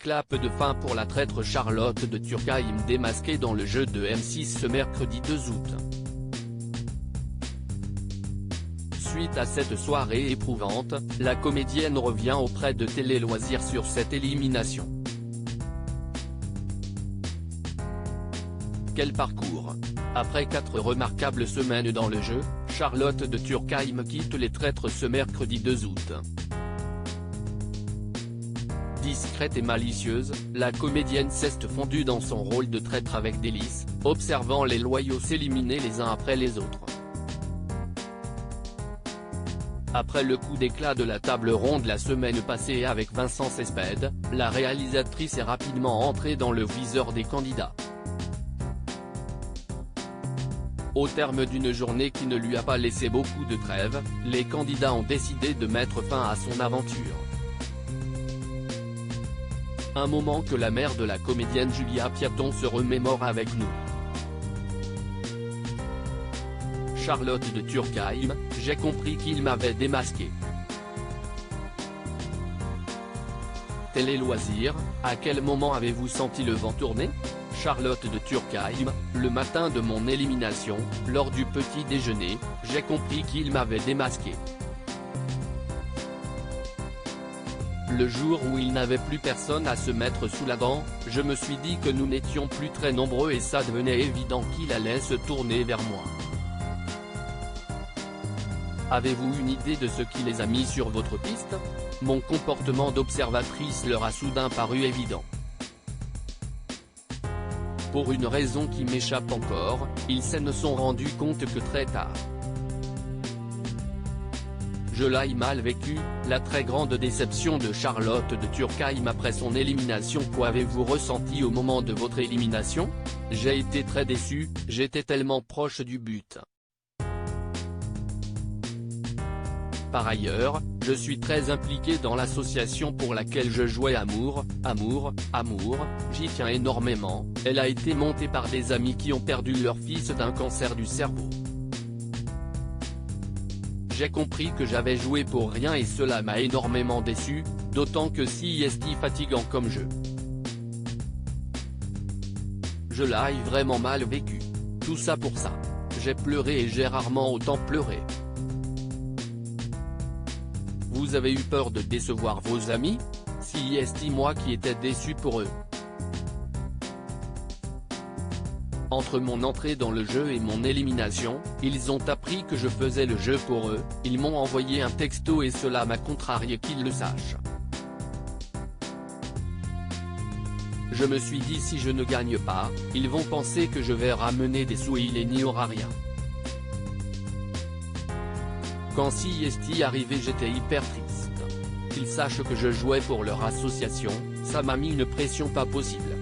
clap de fin pour la traître Charlotte de Turckheim démasquée dans le jeu de M6 ce mercredi 2 août. Suite à cette soirée éprouvante, la comédienne revient auprès de Télé Loisirs sur cette élimination. Quel parcours! Après 4 remarquables semaines dans le jeu, Charlotte de Turckheim quitte les traîtres ce mercredi 2 août. Discrète et malicieuse, la comédienne s'est fondue dans son rôle de traître avec délice, observant les loyaux s'éliminer les uns après les autres. Après le coup d'éclat de la table ronde la semaine passée avec Vincent Cespedes, la réalisatrice est rapidement entrée dans le viseur des candidats. Au terme d'une journée qui ne lui a pas laissé beaucoup de trêve, les candidats ont décidé de mettre fin à son aventure. Un moment que la mère de la comédienne Julia Piaton se remémore avec nous. Charlotte de Turckheim, j'ai compris qu'il m'avait démasqué. Télé Loisirs, à quel moment avez-vous senti le vent tourner? Charlotte de Turckheim, le matin de mon élimination, lors du petit déjeuner, j'ai compris qu'il m'avait démasqué. Le jour où il n'avait plus personne à se mettre sous la dent, je me suis dit que nous n'étions plus très nombreux et ça devenait évident qu'il allait se tourner vers moi. Avez-vous une idée de ce qui les a mis sur votre piste? Mon comportement d'observatrice leur a soudain paru évident. Pour une raison qui m'échappe encore, ils se sont rendus compte que très tard. Je l'ai mal vécu, la très grande déception de Charlotte de Turckheim après son élimination. Qu'avez-vous ressenti au moment de votre élimination? J'ai été très déçu, j'étais tellement proche du but. Par ailleurs, je suis très impliqué dans l'association pour laquelle je jouais Amour, j'y tiens énormément, elle a été montée par des amis qui ont perdu leur fils d'un cancer du cerveau. J'ai compris que j'avais joué pour rien et cela m'a énormément déçu, d'autant que c'est fatigant comme jeu. Je l'ai vraiment mal vécu. Tout ça pour ça. J'ai pleuré et j'ai rarement autant pleuré. Vous avez eu peur de décevoir vos amis? C'est moi qui étais déçu pour eux. Entre mon entrée dans le jeu et mon élimination, ils ont appris que je faisais le jeu pour eux, ils m'ont envoyé un texto et cela m'a contrarié qu'ils le sachent. Je me suis dit si je ne gagne pas, ils vont penser que je vais ramener des sous et il n'y aura rien. Quand c'est arrivé j'étais hyper triste. Qu'ils sachent que je jouais pour leur association, ça m'a mis une pression pas possible.